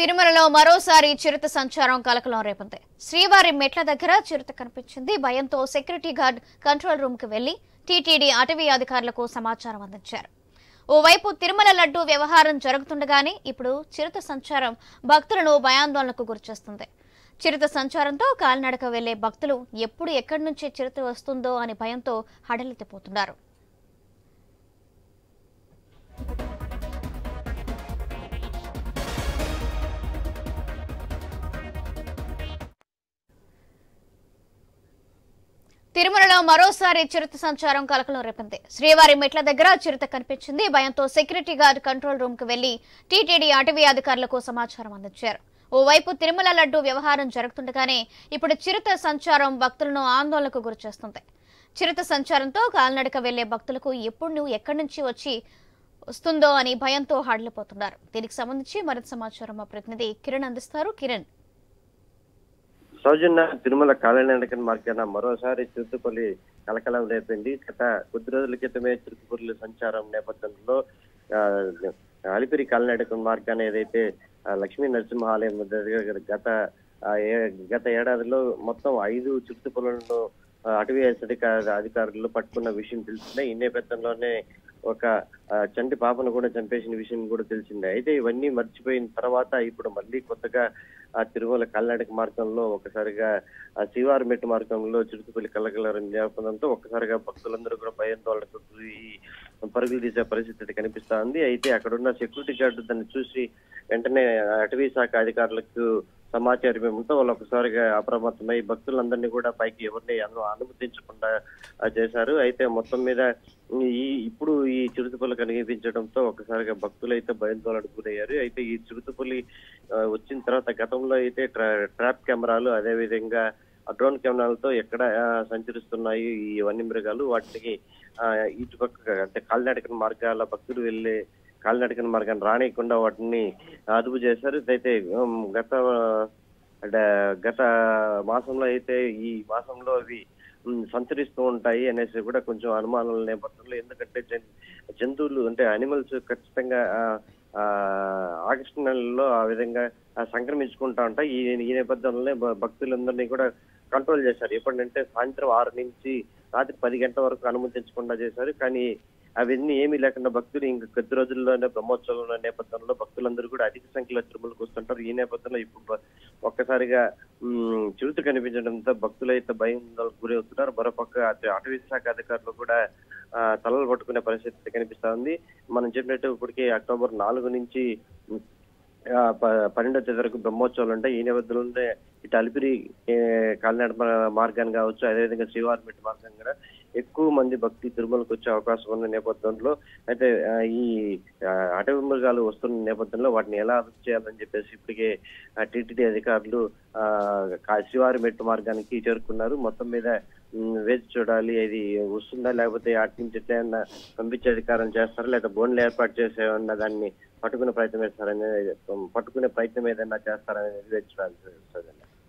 తిరుమలలో మరోసారి చిరుత సంచారం కలకలం రేపుంది. శ్రీవారి మెట్ల దగ్గర చిరుత కనిపించింది. భయంతో సెక్యూరిటీ గార్డ్ కంట్రోల్ రూమ్ కు వెళ్లి టీటీడీ అటవీ అధికారులకు సమాచారం అందించారు. ఓవైపు తిరుమల లడ్డు వ్యవహారం జరుగుతుండగానే ఇప్పుడు చిరుత సంచారం భక్తులను భయాందోళనకు గురిచేస్తుంది. చిరుత సంచారంతో కాలినడక వెళ్లే భక్తులు ఎప్పుడు ఎక్కడి నుంచి చిరుత వస్తుందో అని భయంతో హడలెత్తిపోతున్నారు. తిరుమలలో మరోసారి చిరుత సంచారం కలకలం రేపింది. శ్రీవారి మెట్ల దగ్గర చిరుత కనిపించింది. భయంతో సెక్యూరిటీ గార్డ్ కంట్రోల్ రూమ్ కు వెళ్లి టీటీడీ అటవీ అధికారులకు సమాచారం అందించారు. ఓవైపు తిరుమల లడ్డు వ్యవహారం జరుగుతుండగానే ఇప్పుడు చిరుత సంచారం భక్తులను ఆందోళనకు గురిచేస్తుంది. చిరుత సంచారంతో కాలినడక వెళ్లే భక్తులకు ఎప్పుడు ఎక్కడి నుంచి వస్తుందో అని భయంతో హడలిపోతున్నారు. దీనికి సంబంధించి మరింత సమాచారం మా ప్రతినిధి కిరణ్ అందిస్తారు. కిరణ్, సౌజన్య తిరుమల కాలినడక మార్గాన మరోసారి చిరుతపులి కలకలం రేపింది. గత కొద్ది రోజుల క్రితమే చిరుతపులి సంచారం నేపథ్యంలో అలిపిరి కాలినడక మార్గాన ఏదైతే లక్ష్మీ నరసింహాలయం గత ఏడాదిలో మొత్తం 5 చిరుతపులను అటవీ అధికారులు పట్టుకున్న విషయం తెలిసిందే. ఈ నేపథ్యంలోనే ఒక చంటి పాపను కూడా చంపేసిన విషయం కూడా తెలిసిందే. అయితే ఇవన్నీ మర్చిపోయిన తర్వాత ఇప్పుడు మళ్ళీ కొత్తగా ఆ తిరుమల కాలినడక మార్గంలో ఒకసారిగా ఆ శ్రీవారి మెట్టు మార్గంలో చిరుతపులి కలకలం నేపథ్యంతో ఒక్కసారిగా భక్తులందరూ కూడా భయాందోళనకు పరుగులు తీసే పరిస్థితి కనిపిస్తా ఉంది. అయితే అక్కడున్న సెక్యూరిటీ గార్డు దాన్ని చూసి వెంటనే అటవీ శాఖ అధికారులకు సమాచారం ఏమిటో వాళ్ళు ఒకసారిగా అప్రమత్తమై భక్తులందరినీ కూడా పైకి ఎవరిని అనుమతించకుండా చేశారు. అయితే మొత్తం మీద ఇప్పుడు ఈ చిరుతపులి కనిపించడంతో ఒకసారిగా భక్తులు అయితే భయాందోళనకు గురయ్యారు. అయితే ఈ చిరుతపులి వచ్చిన తర్వాత గతంలో అయితే ట్రాప్ కెమెరాలు అదేవిధంగా డ్రోన్ కెమెరాలతో ఎక్కడ సంచరిస్తున్నాయి ఈ వన్యమృగాలు వాటికి ఇటుపక్క అంటే కాలినడక మార్గాల భక్తులు వెళ్లే కాలినడక మార్గాన్ని రానియకుండా వాటిని అదుపు చేశారు. అయితే గత మాసంలో అయితే ఈ మాసంలో అవి సంచరిస్తూ ఉంటాయి అనేసి కూడా కొంచెం అనుమానాల నేపథ్యంలో, ఎందుకంటే జంతువులు అంటే అనిమల్స్ ఖచ్చితంగా ఆగస్టు నెలలో ఆ విధంగా సంక్రమించుకుంటా ఉంటాయి. ఈ నేపథ్యంలోనే భక్తులందరినీ కూడా కంట్రోల్ చేశారు. ఎప్పుడంటే సాయంత్రం 6 నుంచి రాత్రి 10 గంటల వరకు అనుమతించకుండా చేశారు. కానీ అవన్నీ ఏమీ లేకుండా భక్తులు ఇంక కొద్ది రోజుల్లోనే బ్రహ్మోత్సవం నేపథ్యంలో భక్తులందరూ కూడా అధిక సంఖ్యలో తిరుమలకు వస్తుంటారు. ఈ నేపథ్యంలో ఇప్పుడు ఒక్కసారిగా చిరుత కనిపించడంతో భక్తులు అయితే భయాందోళనకు గురి అవుతున్నారు. మరోపక్క అటవీ శాఖ అధికారులు కూడా తలలు పట్టుకునే పరిస్థితి కనిపిస్తా ఉంది. మనం చెప్పినట్టు ఇప్పటికే అక్టోబర్ 4 నుంచి 12వ తేదీ వరకు బ్రహ్మోత్సవాలు ఉంటాయి. ఈ నేపథ్యంలో ఇటు అలిపిరి కాలినడక మార్గాన్ని కావచ్చు, అదేవిధంగా శ్రీవారి మెట్టు మార్గం కూడా ఎక్కువ మంది భక్తి తిరుమలకు వచ్చే అవకాశం ఉన్న నేపథ్యంలో అయితే ఈ అటవీ మృగాలు వస్తున్న నేపథ్యంలో వాటిని ఎలా అదుపు చేయాలని చెప్పేసి ఇప్పటికే టీటీడీ అధికారులు శ్రీవారి మెట్టు మార్గానికి చేరుకున్నారు. మొత్తం మీద వేచి చూడాలి, అది వస్తుందా లేకపోతే అటు నుంచి ఎట్లయినా పంపించే అధికారం చేస్తారా లేదా బోన్లు ఏర్పాటు చేసేవన్నా దాన్ని పట్టుకునే ప్రయత్నం ఏదైనా చేస్తారనేది వేచి చూడాల్సి వస్తుంది.